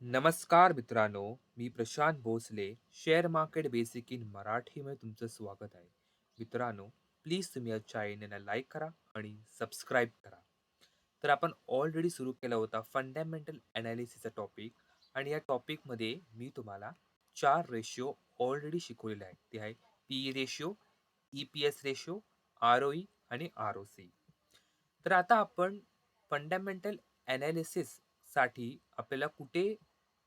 नमस्कार मित्रांनो, मी Prashant Bhosale. Share market basic in मराठीमध्ये तुमचं स्वागत आहे. मित्रांनो, प्लीज तुम्ही या चॅनलला लाईक करा आणि सबस्क्राईब करा. तर आपण ऑलरेडी सुरू केला होता फंडामेंटल ॲनालिसिसचा टॉपिक आणि या टॉपिकमध्ये मी तुम्हाला 4 रेशिओ ऑलरेडी शिकवलेले आहेत. ते आहे पी रेशिओ, ई-पी-एस रेशिओ, आर-ओ-ई आणि आर-ओ-सी. तर आता आपण फंडामेंटल ॲनालिसिससाठी आपल्याला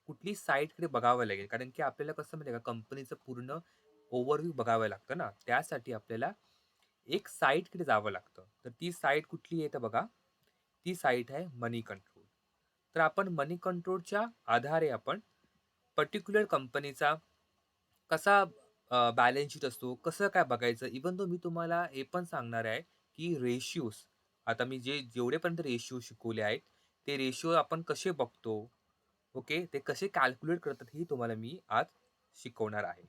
कुठली साईटकडे बघावं लागेल. कारण की आपल्याला कसं माहिती आहे का, कंपनीचं पूर्ण ओव्हरव्ह्यू बघावं लागतं ना, त्यासाठी आपल्याला एक साईटकडे जावं लागतं. तर ती साईट कुठली आहे तर बघा, ती साईट आहे मनी कंट्रोल. तर आपण मनी कंट्रोलच्या आधारे आपण पर्टिक्युलर कंपनीचा कसा बॅलन्स शीट असतो, कसं काय बघायचं. इव्हन मी तुम्हाला हे पण सांगणार आहे, की रेशिओज आता मी जेवढेपर्यंत रेशिओ शिकवले आहेत, ते रेशिओ आपण कसे बघतो, ओके, ते कसे कॅल्क्युलेट करतात हे तुम्हाला मी आज शिकवणार आहे.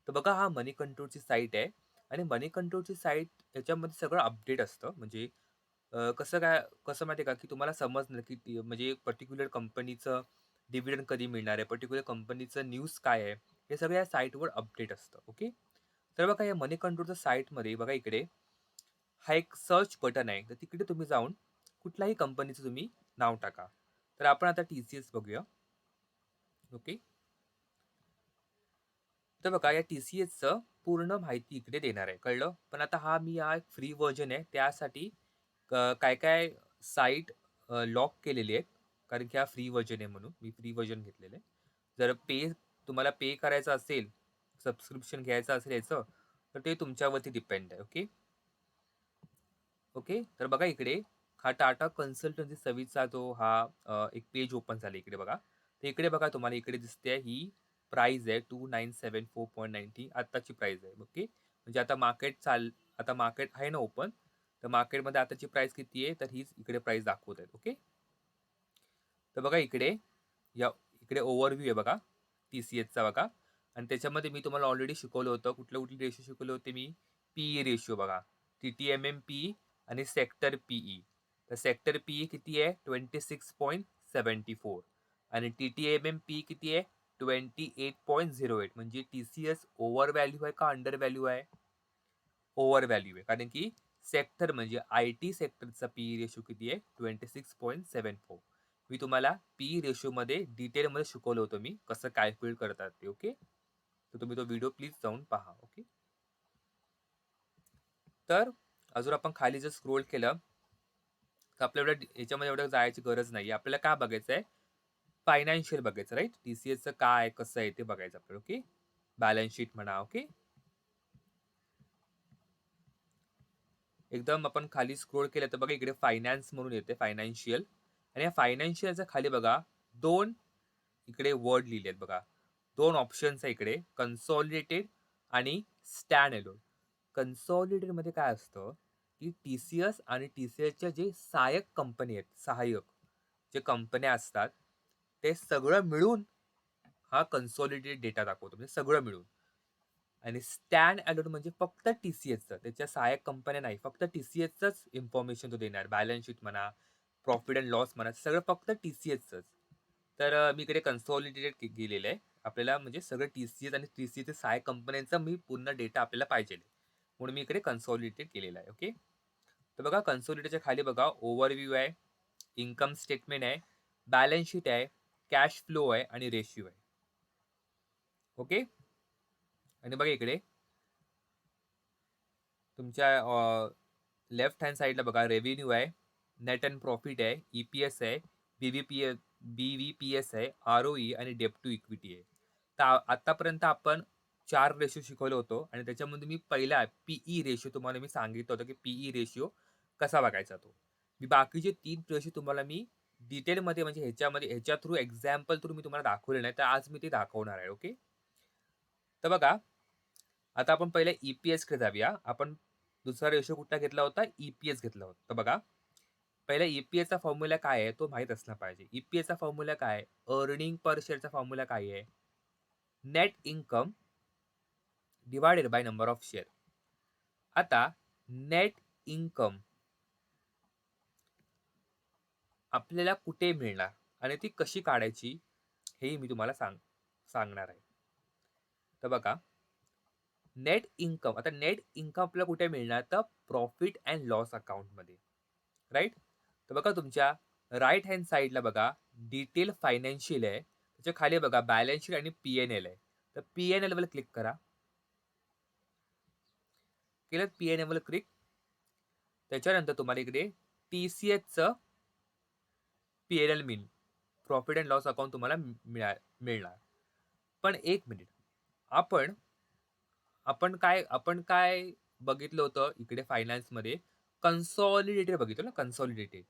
तर बघा हा मनी कंट्रोलची साईट आहे आणि मनी कंट्रोलची साईट याच्यामध्ये सगळं अपडेट असतं. म्हणजे कसं माहिती आहे का, की तुम्हाला समजणं की म्हणजे पर्टिक्युलर कंपनीचं डिव्हिडंड कधी मिळणार आहे, पर्टिक्युलर कंपनीचं न्यूज काय आहे, हे सगळं या साईटवर अपडेट असतं. ओके. तर बघा या मनी कंट्रोलच्या साईटमध्ये बघा इकडे हा एक सर्च बटन आहे. तर तिकडे तुम्ही जाऊन कुठल्याही कंपनीचं तुम्ही नाव टाका. तर आपण आता TCS बघूया. ओके. तर बघा या TCSचं पूर्ण माहिती इकडे देणार आहे. कळलं? पण आता हा फ्री व्हर्जन आहे. त्यासाठी काय-काय साईट लॉक केलेली आहेत. कारण की हा फ्री व्हर्जन आहे म्हणून. मी फ्री व्हर्जन घेतलेलं आहे. जर तुम्हाला पे करायचं असेल, सबस्क्रिप्शन घ्यायचं असेल याचं, तर ते तुमच्यावरती डिपेंड आहे. ओके. ओके. तर बघा इकडे हा टाटा कन्सल्टन्सी सर्व्हिसचा एक पेज ओपन झालं इकडे बघा. तर इकडे बघा तुम्हाला इकडे दिसते ही प्राइस आहे 2974.90 आत्ताची प्राइस आहे. ओके. म्हणजे आता मार्केट आहे ना ओपन. तर मार्केटमध्ये आताची प्राइस किती आहे? तर हीच इकडे प्राइस दाखवत आहेत. ओके. तर बघा इकडे ओव्हरव्ह्यू आहे बघा, TCSचा बघा आणि त्याच्यामध्ये मी तुम्हाला ऑलरेडी शिकवलं होतं. कुठले रेशो शिकवले होते मी? पी रेशिओ बघा. TTMM पी आणि सेक्टर पी तर सेक्टर पी किती आहे? 26.74 आणि TTMM पी किती आहे? 28.08 म्हणजे TCS ओव्हर व्हॅल्यू आहे का अंडर व्हॅल्यू आहे? ओव्हर व्हॅल्यू आहे. कारण की सेक्टर म्हणजे आय-टी सेक्टरचा पी रेशो किती आहे? 26.74. मी तुम्हाला पी रेशोमध्ये डिटेलमध्ये शिकवलं होतं मी, कसं कॅल्क्युलेट करतात ते. ओके. तर तुम्ही तो व्हिडिओ प्लीज जाऊन पहा. ओके. तर अजून आपण खाली जर स्क्रोल केलं, तर आपल्याला याच्यामध्ये एवढं जायची गरज नाही. आपल्याला काय बघायचं आहे? फायनान्शियल बघायचं, राइट? TCSचं काय, कसं आहे ते बघायचं आपल्याला. ओके. बॅलन्स शीट म्हणा. ओके. एकदम आपण खाली स्क्रोल केलं तर बघा इकडे फायनान्स म्हणून येते फायनान्शियल आणि या फायनान्शियलच्या खाली बघा 2 इकडे वर्ड लिहिले आहेत बघा. 2 ऑप्शन्स आहे इकडे कन्सॉलिडेटेड आणि स्टँड अलोन. कन्सॉलिडेटेडमध्ये काय असतं, की TCS आणि TCSच्या जे सहाय्यक कंपनी आहेत, सहाय्यक जे कंपन्या असतात, ते सगळं मिळून हा कन्सॉलिडेटेड डेटा दाखवतो. म्हणजे सगळं मिळून. आणि स्टँड अलोन म्हणजे फक्त TCSचं. त्याच्या सहाय्यक कंपन्या नाही. फक्त TCSचंच इन्फॉर्मेशन तो देणार. बॅलन्स शीट म्हणा, प्रॉफिट अँड लॉस म्हणा, सगळं फक्त TCSचंच. तर मी इकडे कन्सॉलिडेटेड केलेलं आहे. आपल्याला म्हणजे सगळं TCS आणि TCSच्या सहाय्यक कंपन्यांचा पूर्ण डेटा आपल्याला पाहिजे. म्हणून मी इकडे कन्सॉलिडेटेड केलेला आहे. ओके. तर बघा कन्सॉलिडेटच्या खाली बघा ओव्हरव्ह्यू आहे, इन्कम स्टेटमेंट आहे, बॅलन्स शीट आहे, कॅश फ्लो आहे आणि रेशिओ आहे. ओके. आणि बघा इकडे तुमच्या लेफ्ट हँड साईडला बघा रेव्हेन्यू आहे, नेट अँड प्रॉफिट आहे, ई-पी-एस आहे, बी-व्ही-पी-एस आहे, आर-ओ-ई आणि डेब्ट टू इक्विटी आहे. तर आतापर्यंत आपण 4 रेशो शिकवलो होतो आणि त्याच्यामध्ये मी पहिला पी-ई रेशो तुम्हाला मी सांगितलं होतं, की पी-ई रेशिओ कसा बघायचा तो. मी बाकीचे 3 रेशो तुम्हाला मी डिटेलमध्ये म्हणजे ह्याच्या थ्रू एक्झाम्पल थ्रू मी तुम्हाला दाखवले नाही, तर आज मी ते दाखवणार आहे. ओके. तर बघा आता आपण पहिले ई-पी-एसकडे जाऊया. आपण दुसरा रेशो कुठला घेतला होता? ई-पी-एस घेतला होता. तर बघा, पहिला ई-पी-एसचा फॉर्म्युला काय आहे? तो माहीत असला पाहिजे. ई-पी-एसचा फॉर्म्युला काय आहे? अर्निंग पर शेअरचा फॉर्म्युला काय आहे? Net income divided by number of share. आता नेट इन्कम आपल्याला कुठे मिळणार आणि ती कशी काढायची? हेही मी तुम्हाला सांगणार आहे. तर बघा, नेट इन्कम. आता नेट इन्कम आपल्याला कुठे मिळणार? तर प्रॉफिट अँड लॉस अकाउंटमध्ये, राइट? तर बघा तुमच्या राइट हँड साइडला बघा डिटेल फायनान्शियल आहे. त्याच्या खाली बघा बॅलन्स शीट आणि पी-एन-एल आहे. तर पी-एन-एलवर क्लिक करा. केलं पी-एन-एलवर क्लिक. त्याच्यानंतर तुम्हाला इकडे टी-सी-एसचं PNL profit and loss account तुम्हाला मिळणार. पण 1 मिनिट. आपण आपण काय बघितलं होतं इकडे फायनान्समध्ये कन्सॉलिडेटेड बघितलं ना, कन्सॉलिडेटेड.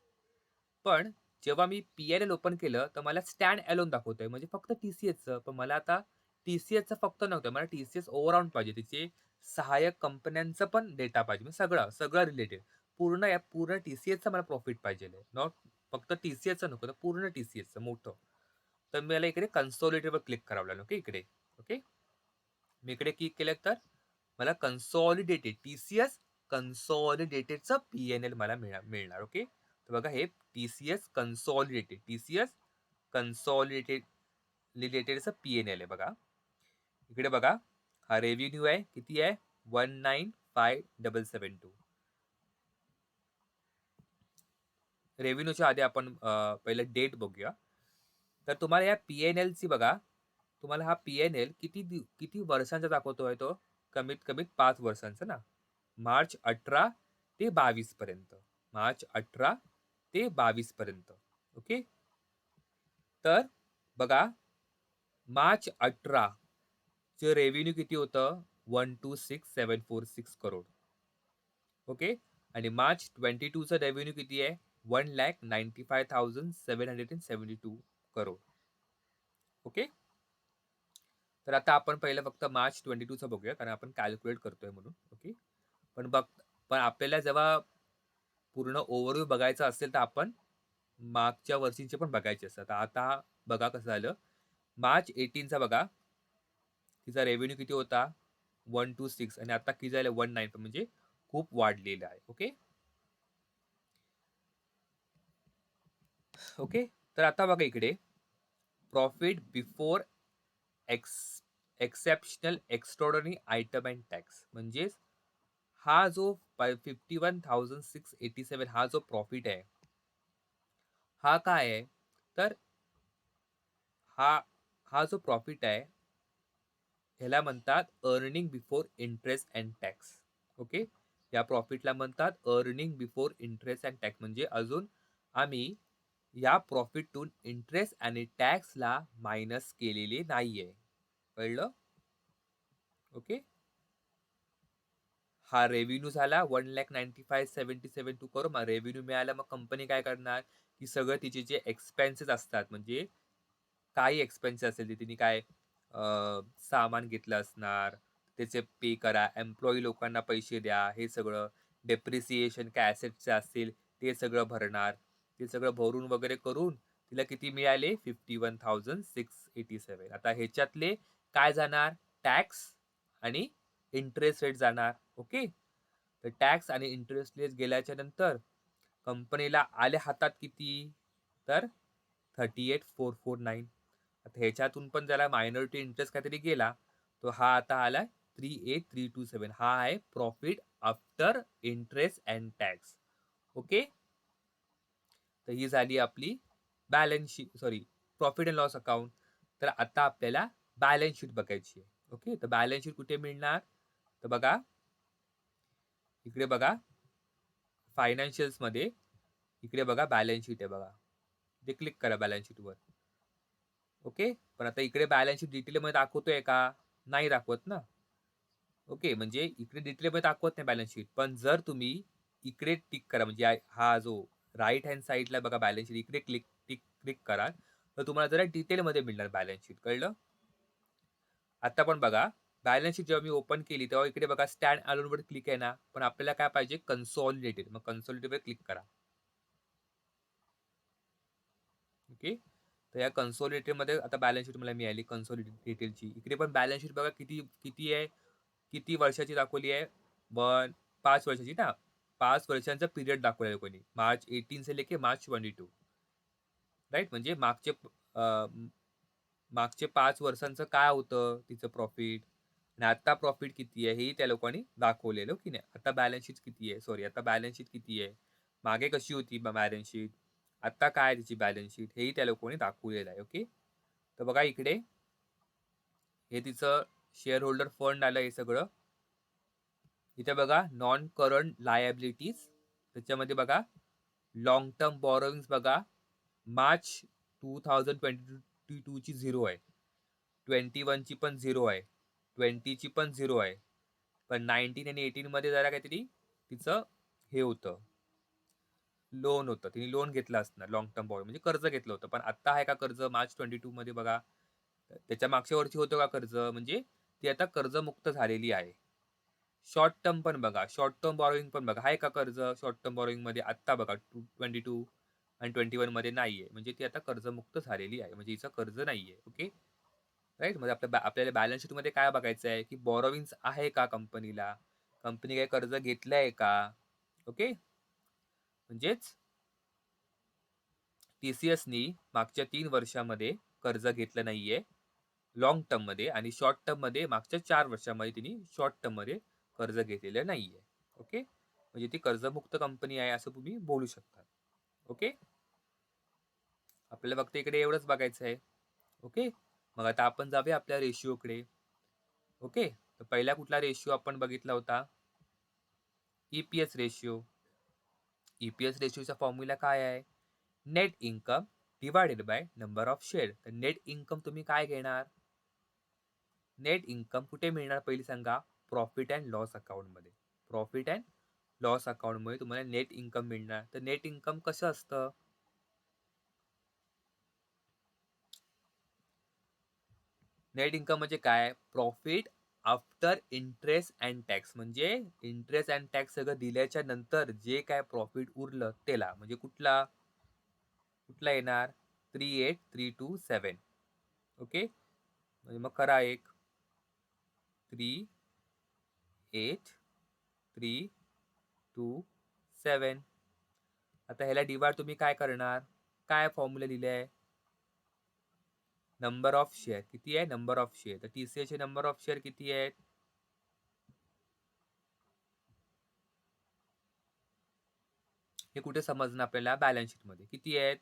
पण जेव्हा मी पी-एन-एल ओपन केलं, तर मला स्टँड अलोन दाखवतंय म्हणजे फक्त टी-सी-एसचं. पण मला आता टी-सी-एसचं फक्त नव्हतं. मला टी-सी-एस ओव्हरऑल पाहिजे. तिचे सहाय्यक कंपन्यांचं पण डेटा पाहिजे. म्हणजे सगळं रिलेटेड. पूर्ण टी-सी-एसचं मला प्रॉफिट पाहिजेल आहे. नॉट फक्त टी-सी-एसचं नको, तर पूर्ण टी-सी-एसचं मोठं. तर मला इकडे कन्सॉलिडेटवर क्लिक करावं लागेल. ओके, इकडे. ओके. मी इकडे क्लिक केलं तर मला कन्सॉलिडेटेड टी-सी-एस कन्सॉलिडेटेडचं पी-एन-एल मला मिळणार. ओके. तर बघा हे टी-सी-एस कन्सॉलिडेटेड, टी-सी-एस कन्सॉलिडेटेड रिलेटेडचं पी-एन-एल आहे बघा. इकडे बघा हा रेव्हेन्यू आहे. किती आहे? 195772. रेव्हेन्यूच्या आधी आपण पहिलं डेट बघूया. तर तुम्हाला या पी-एन-एलची बघा, तुम्हाला हा पी-एन-एल किती वर्षांचा दाखवतोय तो? कमीत कमीत 5 वर्षांचा ना. मार्च 18 ते 22 पर्यंत. मार्च 18 ते 22 पर्यंत. ओके. तर बघा मार्च 18 चे रेव्हेन्यू किती होतं? 126,746 करोड. ओके. आणि मार्च 22 चा रेव्हेन्यू किती आहे? 1,95,772 करोड. ओके. तर आता आपण पहिलं फक्त मार्च 22 चं बघूया, कारण आपण कॅल्क्युलेट करतोय म्हणून. ओके. पण पण आपल्याला जेव्हा पूर्ण ओव्हरव्ह्यू बघायचा असेल, तर आपण मागच्या वर्षीचे पण बघायचे असतात. आता बघा कसं झालं. मार्च 18 चा बघा, तिचा रेव्हेन्यू किती होता? 126 आणि आता किती झालं? 195 म्हणजे खूप वाढलेलं आहे. ओके. ओके. तर आता बघा इकडे profit before x exceptional extraordinary item and tax म्हणजेच हा जो 51,687 हा जो प्रॉफिट आहे, हा काय आहे? तर हा हा जो प्रॉफिट आहे, ह्याला म्हणतात earning before interest and tax. Okay. या प्रॉफिटला म्हणतात earning before interest and tax म्हणजे अजून आम्ही या प्रॉफिटतून इंटरेस्ट आणि टॅक्सला मायनस केलेले नाहीये. कळलं? ओके. हा रेव्हेन्यू झाला 1,95,772 करोड. मग रेव्हेन्यू मिळाला, मग कंपनी काय करणार, की सगळं तिचे जे एक्सपेन्सेस असतात, म्हणजे काही एक्सपेन्सेस असेल, ते तिने काय सामान घेतलं असणार, त्याचे पे करा, एम्प्लॉयी लोकांना पैसे द्या, हे सगळं डेप्रिसिएशन काय ॲसेटचे असतील ते सगळं भरणार. ते सगळं भरून वगैरे करून तिला किती मिळाले? 51,687. आता ह्याच्यातले काय जाणार? टॅक्स आणि इंटरेस्ट रेट जाणार. ओके. तर टॅक्स आणि इंटरेस्ट रेट गेल्याच्या नंतर कंपनीला आले हातात किती? तर 38,449. आता ह्याच्यातून पण जरा मायनॉरिटी इंटरेस्ट काहीतरी गेला, तो हा आता आलाय 38,327. हा आहे profit after interest and tax. Okay. तर ही झाली आपली balance sheet, sorry, profit and loss account. तर आता आपल्याला बॅलन्स शीट बघायची आहे. ओके. तर बॅलन्स शीट कुठे मिळणार? तर बघा इकडे बघा फायनान्शियल्समध्ये, इकडे बघा बॅलन्स शीट आहे बघा. ते क्लिक करा बॅलन्स शीटवर. ओके. पण आता इकडे बॅलन्स शीट डिटेलमध्ये दाखवतोय का? नाही दाखवत ना. ओके. म्हणजे इकडे डिटेलमध्ये दाखवत नाही बॅलन्स शीट. पण जर तुम्ही इकडे टिक करा, म्हणजे हा जो राइट हँड साइडला बघा बॅलन्स शीट, इकडे क्लिक करा, तर तुम्हाला जरा डिटेलमध्ये मिळणार बॅलन्स शीट. कळलं? आता पण बघा, बॅलन्स शीट जेव्हा मी ओपन केली, तेव्हा इकडे बघा स्टँड अलोनवर क्लिक आहे ना, पण आपल्याला काय पाहिजे? कन्सॉलिडेटेड. मग कन्सॉलिडेटेडवर क्लिक करा. ओके. तर या कन्सॉलिडेटेडमध्ये आता बॅलन्स शीट मला मिळाली कन्सॉलिडेटेडची. इकडे पण बॅलन्स शीट बघा किती किती आहे, किती वर्षाची दाखवली आहे? 5 वर्षाची ना. 5 वर्षांचा पिरियड दाखवलेला कोणी. मार्च 18 से लेके मार्च 22. राइट? म्हणजे मागचे मागचे 5 वर्षांचं काय होतं तिचं प्रॉफिट आणि आता प्रॉफिट किती आहे हेही त्या लोकांनी दाखवलेलं की नाही. आता बॅलन्स शीट किती आहे, सॉरी आता बॅलन्स शीट किती आहे, मागे कशी होती बॅलन्स शीट, आता काय आहे तिची बॅलन्स शीट हेही त्या लोकांनी दाखवलेलं आहे. ओके. तर बघा इकडे हे तिचं शेअर होल्डर फंड आलं हे सगळं. इथे बघा नॉन करंट लायबिलिटीज, त्याच्यामध्ये बघा लॉंग टर्म बॉरोइंग्स बघा मार्च 2022 ची 0 आहे, 21 ची पण 0 आहे, 20 ची पण 0 आहे, पण 19 आणि 18 मध्ये जरा काहीतरी तिचं हे होतं, लोन होतं, तिने लोन घेतलं असणार लॉंग टर्म बॉरो म्हणजे कर्ज घेतलं होतं. पण आता आहे का कर्ज मार्च 22 मध्ये बघा, त्याच्या मागच्या वर्षी होतं का कर्ज, म्हणजे ती आता कर्जमुक्त झालेली आहे. शॉर्ट टर्म पण बघा, शॉर्ट टर्म बॉरोइंग पण बघा, आहे का कर्ज शॉर्ट टर्म बॉरोइंग मध्ये आत्ता बघा 22 आणि 21 मध्ये नाहीये, म्हणजे ती आता कर्जमुक्त झालेली आहे, म्हणजे हिचं कर्ज नाहीये. Okay right. म्हणजे आपल्याला बॅलन्स शीट मध्ये काय बघायचं आहे की बॉरोविंग्स आहे का कंपनीला, कंपनी काय कर्ज घेतलंय का. ओके. म्हणजेच टीसीएसनी मागच्या 3 वर्षामध्ये कर्ज घेतलं नाहीये लॉंग टर्म मध्ये, आणि शॉर्ट टर्म मध्ये मागच्या 4 वर्षामध्ये तिने शॉर्ट टर्म मध्ये कर्ज घेतलेलं नाहीये. ओके. म्हणजे ती कर्जमुक्त कंपनी आहे असं तुम्ही बोलू शकता. ओके. आपल्याला फक्त इकडे एवढंच बघायचं आहे. ओके. मग आता आपण जाऊया आपल्या रेशिओकडे. ओके. तर पहिला कुठला रेशिओ आपण बघितला होता, ईपीएस रेशिओ. ईपीएस रेशिओचा फॉर्म्युला काय आहे, net income divided by number of share. तर नेट इन्कम तुम्ही काय घेणार, नेट इन्कम कुठे मिळणार पहिली सांगा, प्रॉफिट अँड लॉस अकाउंट मध्ये. प्रॉफिट अँड लॉस अकाउंट मध्ये तुम्हाला नेट इन्कम मिळणार. तर नेट इन्कम कसं असतं, नेट इन्कम म्हणजे काय, profit after interest and tax, म्हणजे इंटरेस्ट अँड टॅक्स सगळं दिल्याच्या नंतर जे काय प्रॉफिट उरलं त्याला, म्हणजे कुठला कुठला येणार 38327. ओके. म्हणजे मग करा एक 38327. आता ह्याला डिवाइड तुम्ही काय करणार, काय फॉर्म्युला लिहिले आहे, नंबर ऑफ शेअर किती आहे, नंबर ऑफ शेअर. तर टीसीएस चे नंबर ऑफ शेअर किती आहेत, हे कुठे समजणं आपल्याला, बॅलन्स शीट मध्ये किती आहेत,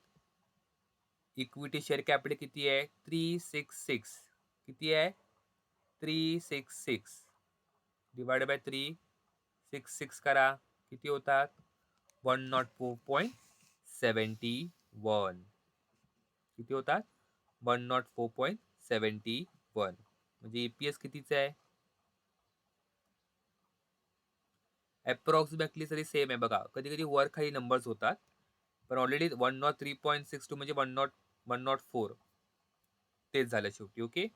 इक्विटी शेअर कॅपिटल किती आहे 366, किती आहे 366 डिवाइड बाय 366 करा, किती होतात 104.71, किती होतात 104.71. म्हणजे ईपीएस कितीचं आहे, अप्रॉक्सिमेटली तरी सेम आहे बघा, कधी कधी वर खाली नंबर्स होतात, पण ऑलरेडी 103.62 म्हणजे 104 तेच झालं शेवटी. ओके.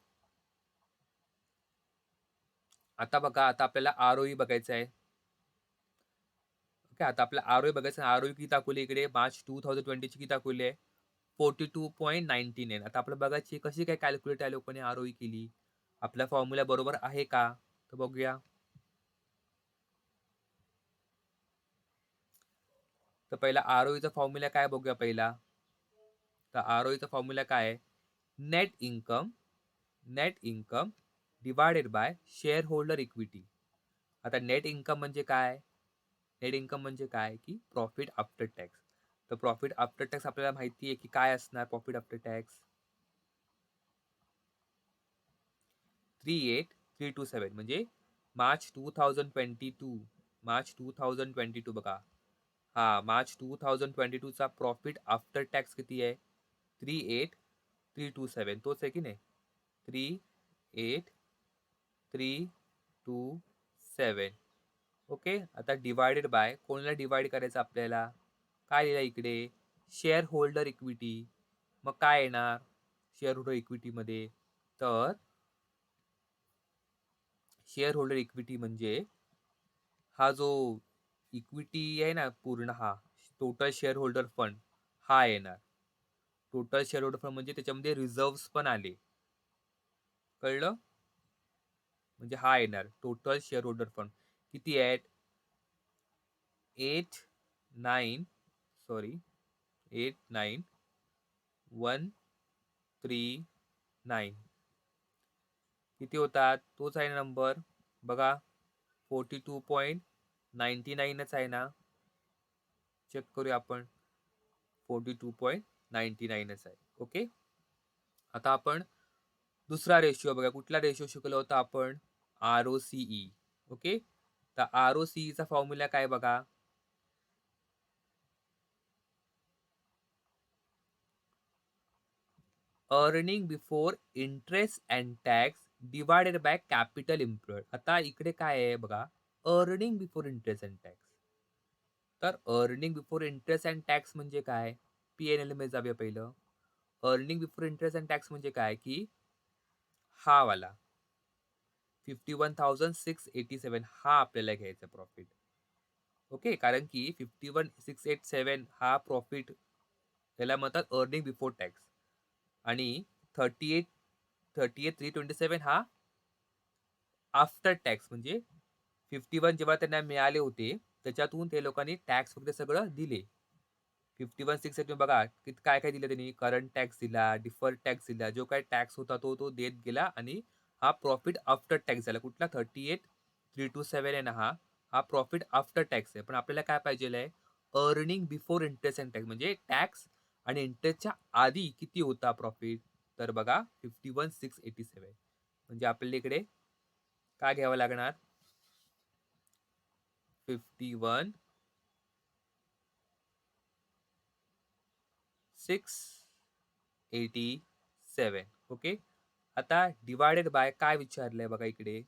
आता बघा, आता आपल्याला आरओई बघायचं आहे. ओके. आता आपल्याला आरओई बघायचं आहे. आरओई किती दाखवली इकडे, मार्च 2020 ची किती दाखवली आहे 42.99. आता आपल्याला बघायची कशी काय कॅल्क्युलेट या लोकांनी आरओई केली, आपला फॉर्म्युला बरोबर आहे का, तर बघूया. तर पहिला आरओईचा फॉर्म्युला काय बघूया पहिला. तर आरओईचा फॉर्म्युला काय आहे, net income, net income divided by share holder equity. आता नेट इन्कम म्हणजे काय, नेट इन्कम म्हणजे काय की प्रॉफिट आफ्टर टॅक्स. तर प्रॉफिट आफ्टर टॅक्स आपल्याला माहिती आहे की काय असणार, प्रॉफिट आफ्टर टॅक्स 38327, म्हणजे मार्च 2022 बघा, हा मार्च 2022 चा प्रॉफिट आफ्टर टॅक्स किती आहे 38327, तोच आहे की नाही 38327. ओके. आता डिवायडेड बाय कोणाला डिवाइड करायचं आपल्याला, काय लिहिलं इकडे शेअर होल्डर इक्विटी. मग काय येणार शेअर होल्डर इक्विटी मध्ये, तर शेअर होल्डर इक्विटी म्हणजे हा जो इक्विटी आहे ना पूर्ण, हा टोटल शेअर होल्डर फंड हा येणार. टोटल शेअर होल्डर फंड म्हणजे त्याच्यामध्ये रिझर्व्ह पण आले, कळलं, म्हणजे हा येणार टोटल शेअर होल्डर फंड. किती आहेत 8 9 सॉरी 8 9 1 3 9 किती होतात? तोच आहे नंबर बघा 42.99च आहे ना? चेक करूया आपण 42.99च आहे. ओके. आता आपण दुसरा रेशिओ बघा. कुठला रेशिओ शिकलो होतो आपण? आर-ओ-सी-ई. ओके. तर आर-ओ-सी-ईचा फॉर्म्युला काय बघा? Earning before interest and tax divided by capital employed. आता इकडे काय आहे बघा? Earning before interest and tax. तर earning before interest and tax म्हणजे काय? पी-एन-एल मध्ये जाऊया पहिलं. Earning before interest and tax म्हणजे काय? की हा वाला 51,687 हा आपल्याला घ्यायचा प्रॉफिट. ओके. कारण की 51,687 हा प्रॉफिट त्याला म्हणतात अर्निंग बिफोर टॅक्स आणि 38,327 हा आफ्टर टॅक्स म्हणजे 51 जेव्हा त्यांना मिळाले होते, त्याच्यातून ते लोकांनी टॅक्स वगैरे सगळं दिले. 51,600 तुम्ही बघा काय-काय दिलं त्यांनी? करंट टॅक्स दिला, डिफर्ड टॅक्स दिला. जो काही टॅक्स होता तो देत गेला आणि हा प्रॉफिट आफ्टर टॅक्स झाला. कुठला? 38,327 आहे ना हा प्रॉफिट आफ्टर टॅक्स आहे. पण आपल्याला काय पाहिजेल आहे? Earning before interest and tax म्हणजे टॅक्स आणि इंटरेस्टच्या आधी किती होता प्रॉफिट? तर बघा 51,687 म्हणजे आपल्याला इकडे काय घ्यावं लागणार? 51,687 ओके. आता डिवायडेड बाय काय विचारलंय बघा इकडे?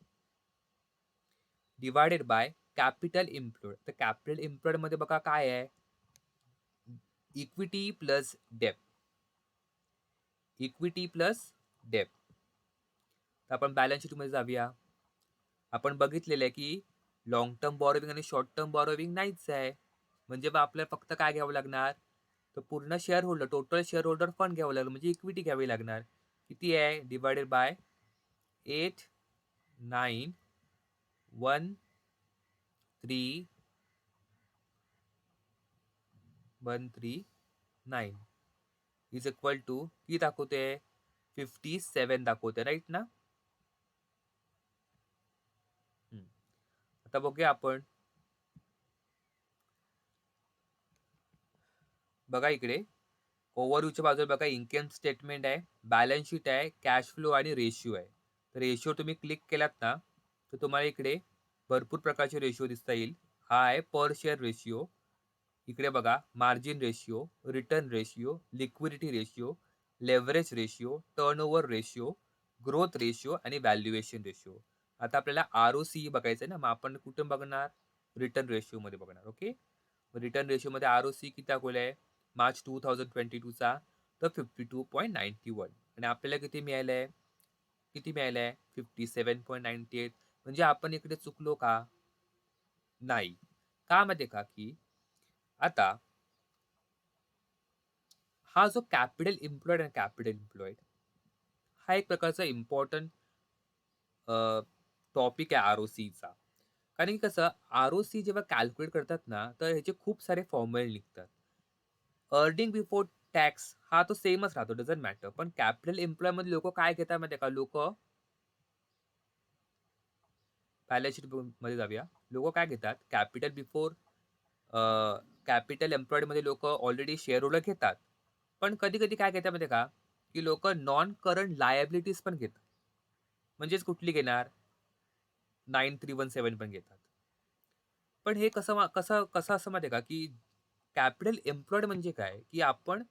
Divided by capital employed. तर कॅपिटल एम्प्लॉयड मध्ये बघा काय आहे? इक्विटी प्लस डेप्ट. इक्विटी प्लस डेप्ट. तर आपण बॅलन्स शीट मध्ये जाऊया. आपण बघितलेलं आहे की लॉंग टर्म बॉरोविंग आणि शॉर्ट टर्म बॉरोविंग नाहीच आहे. म्हणजे मग आपल्याला फक्त काय घ्यावं लागणार? तर पूर्ण share holder, total share holder fund घ्यावं लागलं म्हणजे इक्विटी घ्यावी लागणार. किती आहे? Divided by 8,9,1,3,1,3,9 is equal to किती दाखवते? 57 दाखवते राईट ना? आता बघूया आपण. बघा इकडे ओव्हरव्ह्यूच्या बाजूला बघा इन्कम स्टेटमेंट आहे, बॅलन्स शीट आहे, कॅश फ्लो आणि रेशिओ आहे. तर रेशिओ तुम्ही क्लिक केलात ना तर तुम्हाला इकडे भरपूर प्रकारचे रेशिओ दिसता येईल. हा आहे पर शेअर रेशिओ. इकडे बघा margin ratio, return ratio, liquidity ratio, leverage ratio, turnover ratio, growth ratio आणि व्हॅल्युएशन रेशिओ. आता आपल्याला आर-ओ-सी बघायचं आहे ना, मग आपण कुठून बघणार? रिटर्न रेशिओमध्ये बघणार. ओके. रिटर्न रेशिओमध्ये आर-ओ-सी किती दाखवलं आहे? मार्च 2022 चा तर 52.91 आणि आपल्याला किती मिळालंय? किती मिळालंय? 57.98 म्हणजे आपण इकडे चुकलो का? नाही. का माहिती का? की आता हा जो कॅपिटल एम्प्लॉयड आहे कॅपिटल एम्प्लॉयड हा एक प्रकारचा इम्पॉर्टंट टॉपिक आहे आर-ओ-सीचा. कारण की कसं आर-ओ-सी जेव्हा कॅल्क्युलेट करतात ना, तर ह्याचे खूप सारे फॉर्म्युले निघतात. अर्निंग बिफोर टॅक्स हा तो सेमच राहतो, डझंट मॅटर. पण कॅपिटल एम्प्लॉयमध्ये लोकं काय घेतात माहिती आहे का? लोकं बॅलन्स शीट मध्ये जाऊया. लोकं काय घेतात? कॅपिटल एम्प्लॉयडमध्ये लोकं ऑलरेडी शेअर होल्डर घेतात. पण कधी-कधी काय घेतात माहिती आहे का? की लोकं नॉन करंट लायबिलिटीज पण घेतात. म्हणजेच कुठली घेणार? 9317 पण घेतात. पण हे कसं कसं असं माहिती आहे का, की कॅपिटल एम्प्लॉयड म्हणजे काय, की आपण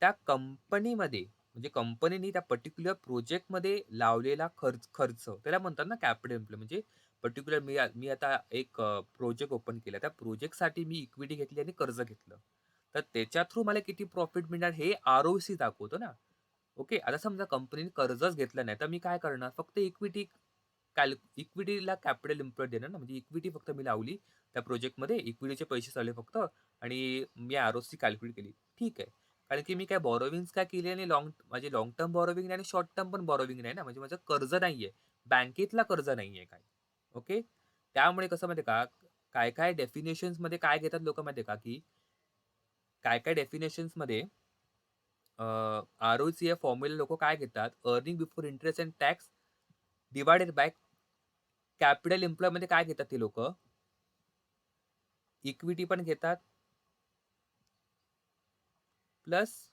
त्या कंपनीमध्ये म्हणजे कंपनीने त्या पर्टिक्युलर प्रोजेक्टमध्ये लावलेला खर्च खर्च त्याला म्हणतात ना कॅपिटल एम्प्लॉयड म्हणजे पर्टिक्युलर मी आता एक प्रोजेक्ट ओपन केला. त्या प्रोजेक्टसाठी मी इक्विटी घेतली आणि कर्ज घेतलं. तर त्याच्या थ्रू मला किती प्रॉफिट मिळणार हे आर-ओ-सी दाखवतो ना. ओके. आता समजा कंपनीने कर्जच घेतलं नाही, तर मी काय करणार? फक्त इक्विटीला कॅपिटल एम्प्लॉयड देणार ना, म्हणजे इक्विटी फक्त मी लावली त्या प्रोजेक्टमध्ये, इक्विटीचे पैसे चालले फक्त आणि मी आर-ओ-सी कॅल्क्युलेट केली. ठीक आहे. कारण की मी काय बॉरोविंग्स काय केली आणि माझे लाँग टर्म बॉरोविंग नाही आणि शॉर्ट टर्म पण बॉरोविंग नाही ना, म्हणजे माझं कर्ज नाहीये. बँकेतला कर्ज नाहीये काही. ओके. त्यामुळे कसं माहिती का, काय-काय डेफिनेशन्समध्ये काय घेतात लोकं माहिती का, की काय-काय डेफिनेशन्समध्ये आर-ओ-सी या फॉर्म्युला लोकं काय घेतात, earning before interest and tax divided by capital एम्प्लॉयमध्ये काय घेतात ते लोकं, इक्विटी पण घेतात प्लस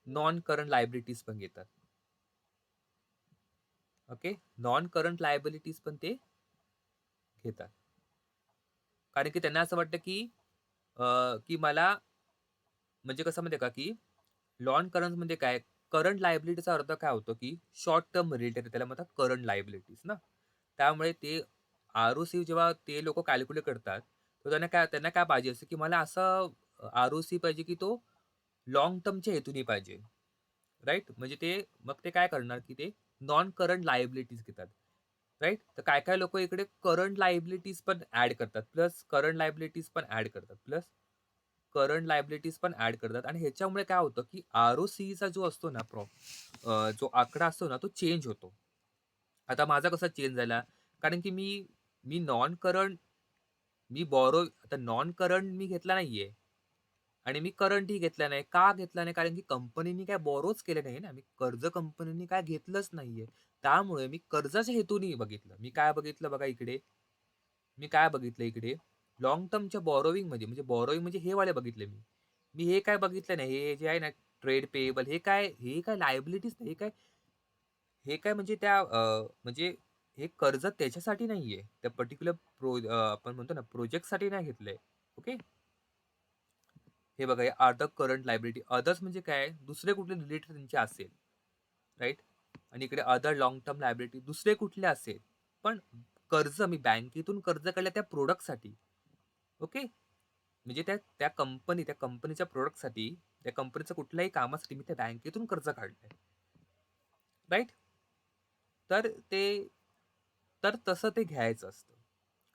नॉन करंट लायबिलिटीज पण घेतात. ओके. नॉन करंट लायबिलिटीज पण ते घेतात. कारण की त्यांना असं वाटतं की की मला म्हणजे कसं माहिती आहे का, की नॉन करंट म्हणजे काय? करंट लायबिलिटीचा अर्थ काय होतो, की शॉर्ट टर्म रिलेटेड त्याला म्हणतात करंट लायबिलिटीज ना. त्यामुळे ते आर-ओ-सी जेव्हा ते लोकं कॅल्क्युलेट करतात, तर त्यांना काय पाहिजे असतं, की मला असं आर-ओ-सी पाहिजे, की तो लाँग टर्मच्या हेतूने पाहिजे. राइट? म्हणजे मग ते काय करणार, की ते नॉन करंट लायबिलिटीज घेतात. राइट? तर काय-काय लोकं इकडे करंट लायबिलिटीज पण ॲड करतात. प्लस करंट लायबिलिटीज पण ॲड करतात. प्लस करंट लायबिलिटीज पण ॲड करतात आणि ह्याच्यामुळे काय होतं, की आर-ओ-सीचा जो असतो ना जो आकडा असतो ना, तो चेंज होतो. आता माझा कसा चेंज झाला? कारण की मी मी नॉन करंट मी बॉरो आता नॉन करंट मी घेतला नाहीये आणि मी करंटही घेतला नाही. का घेतला नाही? कारण की कंपनीनी काय बॉरोच केलं नाही ना. मी कर्ज कंपनीनी काय घेतलंच नाहीये. त्यामुळे मी कर्जाच्या हेतूने बघितलं. मी काय बघितलं बघा इकडे, मी काय बघितलं इकडे, लाँग टर्मच्या बॉरोइंगमध्ये म्हणजे बॉरोइंग म्हणजे हे वाले बघितले मी. मी हे काय बघितलं नाही. हे जे आहे ना ट्रेड पेएबल हे काय लायबिलिटीज हे काय हे काय म्हणजे म्हणजे हे कर्ज त्याच्यासाठी नाहीये. त्या पर्टिक्युलर आपण म्हणतो ना प्रोजेक्टसाठी नाही घेतलंय. ओके. हे बघा हे अदर करंट लायबिलिटी. अदर्स म्हणजे काय? दुसरे कुठले रिलेटेड त्यांचे असेल. राइट? आणि इकडे अदर लाँग टर्म लायबिलिटी दुसरे कुठले असेल. पण कर्ज मी बँकेतून कर्ज काढलं त्या प्रॉडक्टसाठी. ओके. म्हणजे त्या कंपनीच्या प्रॉडक्टसाठी, त्या कंपनीच्या कुठल्याही कामासाठी मी त्या बँकेतून कर्ज काढलंय. राइट? तर ते तर तसं ते घ्यायचं असतं.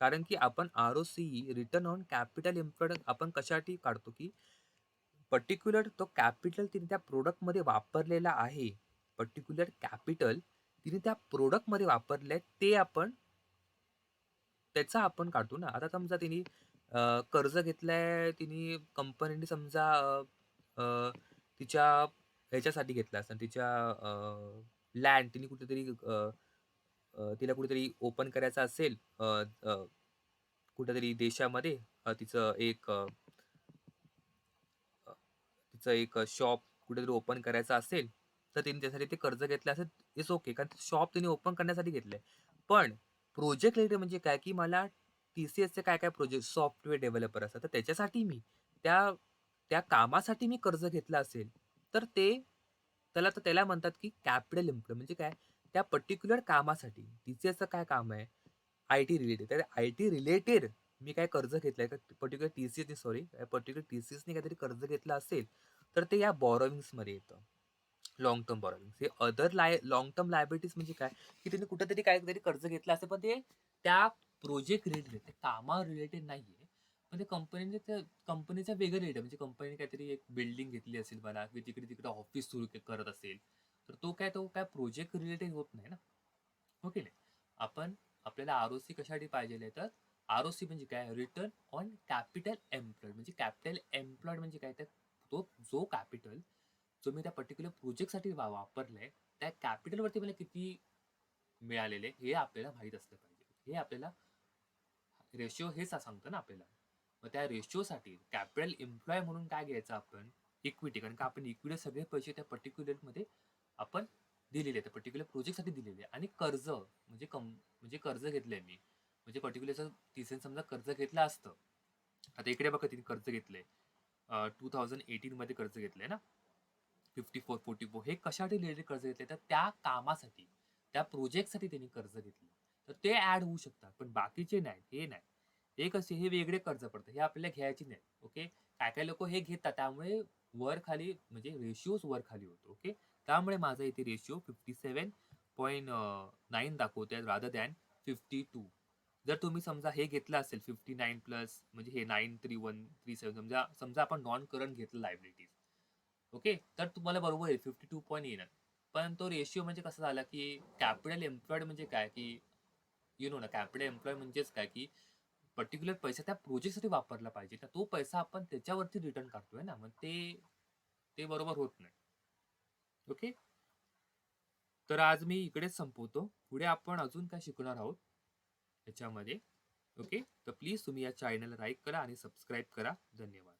कारण की आपण आर-ओ-सी रिटर्न ऑन कॅपिटल एम्प्लॉयड आपण कशासाठी काढतो, की पर्टिक्युलर तो कॅपिटल तिने त्या प्रॉडक्टमध्ये वापरलेला आहे. पर्टिक्युलर कॅपिटल तिने त्या प्रॉडक्टमध्ये वापरलंय ते त्याचा आपण काढतो ना. आता समजा तिने कर्ज घेतलंय तिने कंपनीने समजा अ, तिच्या ह्याच्यासाठी घेतलं असेल तिच्या लँड तिने कुठेतरी तिला कुठेतरी ओपन करायचं असेल अ, अ, कुठेतरी देशामध्ये तिचं अ, तिचं एक शॉप कुठेतरी ओपन करायचं असेल, तर तिने त्यासाठी ते कर्ज घेतलं असेल, इट्स ओके. कारण शॉप तिने ओपन करण्यासाठी घेतलंय. पण प्रोजेक्ट रिलेटेड म्हणजे काय, की मला टी-सी-एसचे काय-काय प्रोजेक्ट सॉफ्टवेअर डेव्हलपर असतात, तर त्याच्यासाठी त्या त्या कामासाठी मी कर्ज घेतलं असेल, तर त्याला म्हणतात, की कॅपिटल इम्प्लॉय म्हणजे काय, त्या पर्टिक्युलर कामासाठी. टी-सी-एसचं काय काम आहे? IT related. तर आय-टी रिलेटेड मी काय कर्ज घेतलंय का पर्टिक्युलर टी-सी-एसने सॉरी पर्टिक्युलर टी-सी-एसने काहीतरी कर्ज घेतलं असेल, तर ते या बॉरोविंग्समध्ये येतं. Long term borrowings. हे अदर लाँग टर्म लायबिलिटीज म्हणजे काय, की तुम्ही कुठेतरी काहीतरी कर्ज घेतलं असेल, पण ते त्या प्रोजेक्ट रिलेटेड त्या कामा रिलेटेड नाहीये. पण ते त्या कंपनीचा वेगळं रिलेटेड म्हणजे कंपनीने काहीतरी एक बिल्डिंग घेतली असेल म्हणा, की तिकडे ऑफिस सुरू करत असेल, तर तो काय प्रोजेक्ट रिलेटेड होत नाही ना. हो की नाही? आपल्याला आर-ओ-सी कशासाठी पाहिजेल तर आर-ओ-सी म्हणजे काय? रिटर्न ऑन कॅपिटल एम्प्लॉयड म्हणजे कॅपिटल एम्प्लॉयड म्हणजे काय? तर जो कॅपिटल जो मी त्या पर्टिक्युलर प्रोजेक्टसाठी वापरलाय, त्या कॅपिटलवरती मला किती मिळालेले हे आपल्याला माहीत असलं पाहिजे. हे आपल्याला रेशिओ हेच सांगतं ना आपल्याला. मग त्या रेशिओसाठी कॅपिटल एम्प्लॉय म्हणून काय घ्यायचं आपण? इक्विटी. कारण का आपण इक्विटी सगळे पैसे त्या पर्टिक्युलरमध्ये आपण दिलेले आहेत. पर्टिक्युलर प्रोजेक्टसाठी दिलेले आहे. आणि कर्ज म्हणजे कर्ज घेतलंय मी. म्हणजे पर्टिक्युलर तिसऱ्याने समजा कर्ज घेतलं असतं. आता इकडे बघा तिने कर्ज घेतलंय. 2018 मध्ये कर्ज घेतलंय ना. 54-44 हे कशासाठी रिलेटेड कर्ज घेतले तर त्या कामासाठी, त्या प्रोजेक्टसाठी त्यांनी कर्ज घेतलं. तर ते ॲड होऊ शकतात. पण बाकीचे नाही, हे नाही. हे कसे हे वेगळे कर्ज पडतात. हे आपल्याला घ्यायची नाही. ओके. काय-काय लोकं हे घेतात. त्यामुळे वर-खाली म्हणजे रेशिओज वर-खाली होतो. ओके. त्यामुळे माझा इथे रेशिओ 57.9 दाखवतोय रादर दॅन 52. जर तुम्ही समजा हे घेतलं असेल 59 प्लस म्हणजे हे 93137 समजा समजा आपण नॉन करंट घेतलं लायबिलिटीज. ओके. तर तुम्हाला बरोबर आहे 52 पॉइंट येणार. पण तो रेशिओ म्हणजे कसा झाला, की कॅपिटल एम्प्लॉयड म्हणजे काय, की यू नो ना कॅपिटल एम्प्लॉय म्हणजेच काय, की पर्टिक्युलर पैसा त्या प्रोजेक्टसाठी वापरला पाहिजे. तर तो पैसा आपण त्याच्यावरती रिटर्न काढतोय ना, मग ते ते बरोबर होत नाही. ओके. तर आज मी इकडेच संपवतो. पुढे आपण अजून काय शिकणार आहोत याच्यामध्ये. ओके. तर प्लीज तुम्ही या चॅनलला लाईक करा आणि सबस्क्राईब करा. धन्यवाद.